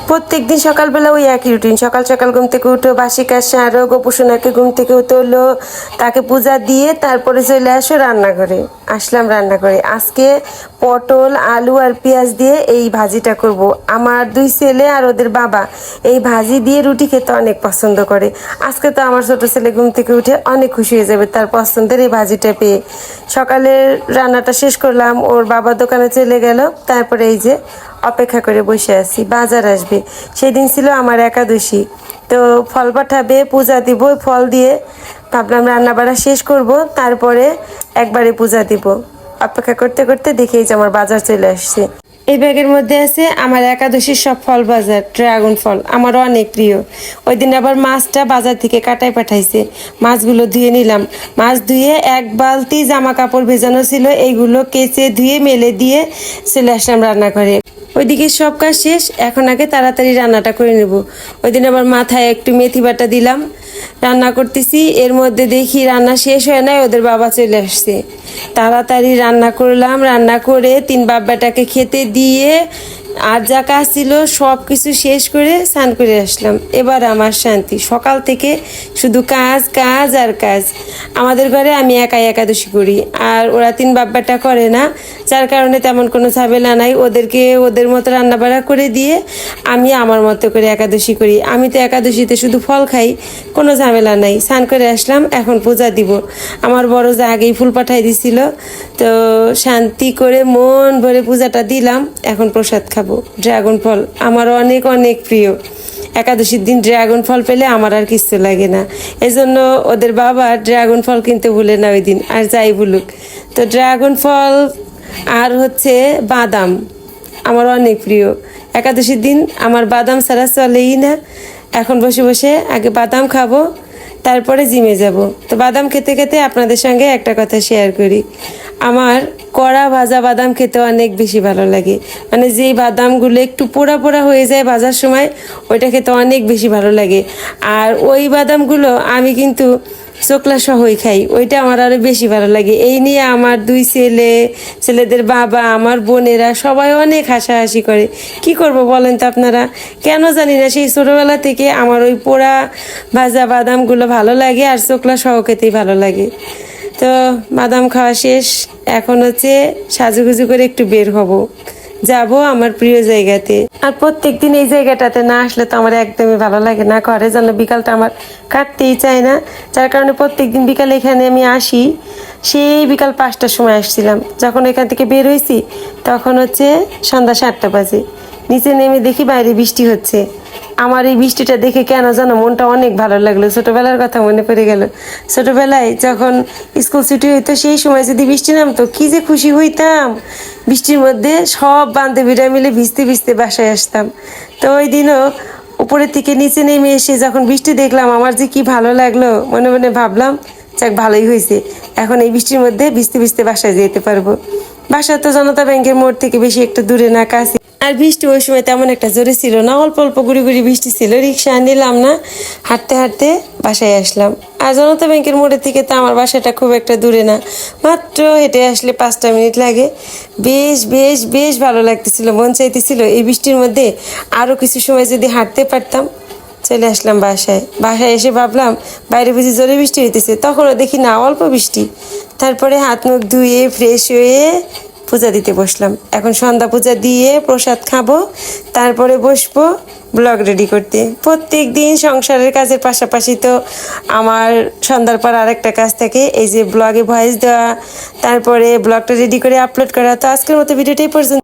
প্রত্যেকদিন সকালবেলা ওই একই রুটিন। সকাল সকাল ঘুম থেকে উঠো, বাসি কাজ সারো, গোপুসোনাকে ঘুম থেকে তোলো, তাকে পূজা দিয়ে তারপরে চলে আসো রান্নাঘরে। আসলাম রান্নাঘরে, আজকে পটল আলু আর পেঁয়াজ দিয়ে এই ভাজিটা করব। আমার দুই ছেলে আর ওদের বাবা এই ভাজি দিয়ে রুটি খেতে অনেক পছন্দ করে। আজকে তো আমার ছোট ছেলে ঘুম থেকে উঠে অনেক খুশি হয়ে যাবে তার পছন্দের এই ভাজিটা পেয়ে। সকালের রান্নাটা শেষ করলাম, ওর বাবা দোকানে চলে গেল, তারপরে এই যে অপেক্ষা করে বসে আছি, বাজার আসবে। সেদিন ছিল আমার একাদশী, তো ফল পাঠাবে, পূজা দিব। ফল দিয়ে ভাবলাম রান্না বাড়া শেষ করব, তারপরে একবারে পূজা দিব। অপেক্ষা করতে করতে দেখি যে আমার বাজার চলে আসছে। এই ব্যাগের মধ্যে আছে আমার একাদশীর সব ফল বাজার। ড্রাগন ফল আমার অনেক প্রিয়। ওই দিন আবার মাছটা বাজার থেকে কাটাই পাঠাইছে, মাছগুলো ধুয়ে নিলাম। মাছ ধুয়ে এক বালতি জামা কাপড় ভেজানো ছিল, এইগুলো কেচে ধুয়ে মেলে দিয়ে চলে আসলাম রান্নাঘরে। ওইদিকে সব কাজ শেষ, এখন আগে তাড়াতাড়ি রান্নাটা করে নেব। ওই দিন আবার মাথায় একটু মেথি বাটা দিলাম, রান্না করতেছি। এর মধ্যে দেখি রান্না শেষ হয় নাই, ওদের বাবা চলে আসছে। তাড়াতাড়ি রান্না করলাম, রান্না করে তিন বাব্বাটাকে খেতে দিয়ে আর যা কাজ ছিল সব কিছু শেষ করে স্নান করে আসলাম। এবার আমার শান্তি। সকাল থেকে শুধু কাজ কাজ আর কাজ। আমাদের ঘরে আমি একাই একাদশী করি, আর ওরা তিন বাব্বাটা করে না, যার কারণে তেমন কোনো ঝামেলা নাই। ওদেরকে ওদের মতো রান্নাবাড়া করে দিয়ে আমি আমার মতো করে একাদশী করি। আমি তো একাদশীতে শুধু ফল খাই, কোনো ঝামেলা নাই। স্নান করে আসলাম, এখন পূজা দিব। আমার বড় যা আগেই ফুল পাঠাই দিছিল, তো শান্তি করে মন ভরে পূজাটা দিলাম। এখন প্রসাদ খাবো। ড্রাগন ফল আমার অনেক অনেক প্রিয়। একাদশীর দিন ড্রাগন ফল পেলে আমার আর কিছু লাগে না। এই জন্য ওদের বাবা ড্রাগন ফল কিনতে ভুলে না ওই দিন, আর যাই বলুক। তো ড্রাগন ফল আর হচ্ছে বাদাম আমার অনেক প্রিয়। একাদশীর দিন আমার বাদাম ছাড়া চলেই না। এখন বসে বসে আগে বাদাম খাবো, তারপরে জিমে যাব। তো বাদাম খেতে খেতে আপনাদের সঙ্গে একটা কথা শেয়ার করি। আমার কড়া ভাজা বাদাম খেতে অনেক বেশি ভালো লাগে। মানে যেই বাদামগুলো একটু পোড়া পোড়া হয়ে যায় ভাজার সময়, ওইটা খেতে অনেক বেশি ভালো লাগে। আর ওই বাদামগুলো আমি কিন্তু চোকলা সহই খাই, ওইটা আমার আরও বেশি ভালো লাগে। এই নিয়ে আমার দুই ছেলে, ছেলেদের বাবা, আমার বোনেরা সবাই অনেক হাসাহাসি করে। কি করব বলেন তো আপনারা? কেন জানি না, সেই ছোটোবেলা থেকে আমার ওই পোড়া ভাজা বাদামগুলো ভালো লাগে, আর চোকলা সহ খেতেই ভালো লাগে। তো বাদাম খাওয়া শেষ, এখন হচ্ছে সাজুগুজু করে একটু বের হব, যাব আমার প্রিয় জায়গাতে। আর প্রত্যেকদিন এই জায়গাটাতে না আসলে তো আমার একদমই ভালো লাগে না। ঘরে যেন বিকালটা আমার কাটতেই চায় না, যার কারণে প্রত্যেকদিন বিকালে এখানে আমি আসি। সেই বিকাল 5টার সময় আসছিলাম, যখন এখান থেকে বের হয়েছি তখন হচ্ছে সন্ধ্যা 7টা বাজে। নিচে নেমে দেখি বাইরে বৃষ্টি হচ্ছে। আমার এই বৃষ্টিটা দেখে কেন যেন মনটা অনেক ভালো লাগলো, ছোটোবেলার কথা মনে পড়ে গেল। ছোটোবেলায় যখন স্কুল ছুটি হইতো, সেই সময় যদি বৃষ্টি নামতো কি যে খুশি হইতাম। বৃষ্টির মধ্যে সব বান্ধবীরা মিলে ভিজতে ভিজতে বাসায় আসতাম। তো ওই দিনও উপরের থেকে নিচে নেমে এসে যখন বৃষ্টি দেখলাম, আমার যে কি ভালো লাগলো। মনে মনে ভাবলাম যাক ভালোই হয়েছে, এখন এই বৃষ্টির মধ্যে ভিজতে ভিজতে বাসায় যেতে পারবো। বাসা তো জনতা ব্যাংকের মোড় থেকে বেশি একটা দূরে না, কাছে। আর বৃষ্টি ওই সময় তেমন একটা জোরে ছিল না, অল্প অল্প গুড়ি গুড়ি বৃষ্টি ছিল। রিক্সা নিলাম না, হাঁটতে হাঁটতে বাসায় আসলাম। আর জনতা ব্যাংকের মোড়ের থেকে তো আমার বাসাটা খুব একটা দূরে না, মাত্র হেঁটে আসলে 5টা মিনিট লাগে। বেশ বেশ বেশ ভালো লাগতেছিল, মন চাইতেছিল এই বৃষ্টির মধ্যে আরও কিছু সময় যদি হাঁটতে পারতাম। চলে আসলাম বাসায়। বাসায় এসে ভাবলাম বাইরে বুঝি জোরে বৃষ্টি হইতেছে, তখনও দেখি না অল্প বৃষ্টি। তারপরে হাত মুখ ধুয়ে ফ্রেশ হয়ে পূজা দিতে বসলাম। এখন সন্ধ্যা পূজা দিয়ে প্রসাদ খাবো, তারপরে বসবো ব্লগ রেডি করতে। প্রত্যেক দিন সংসারের কাজের পাশাপাশি তো আমার সন্ধ্যার পর আরেকটা কাজ থাকে, এই যে ব্লগে ভয়েস দেওয়া, তারপরে ব্লগটা রেডি করে আপলোড করা। তো আজকের মতো ভিডিওটাই পর্যন্ত।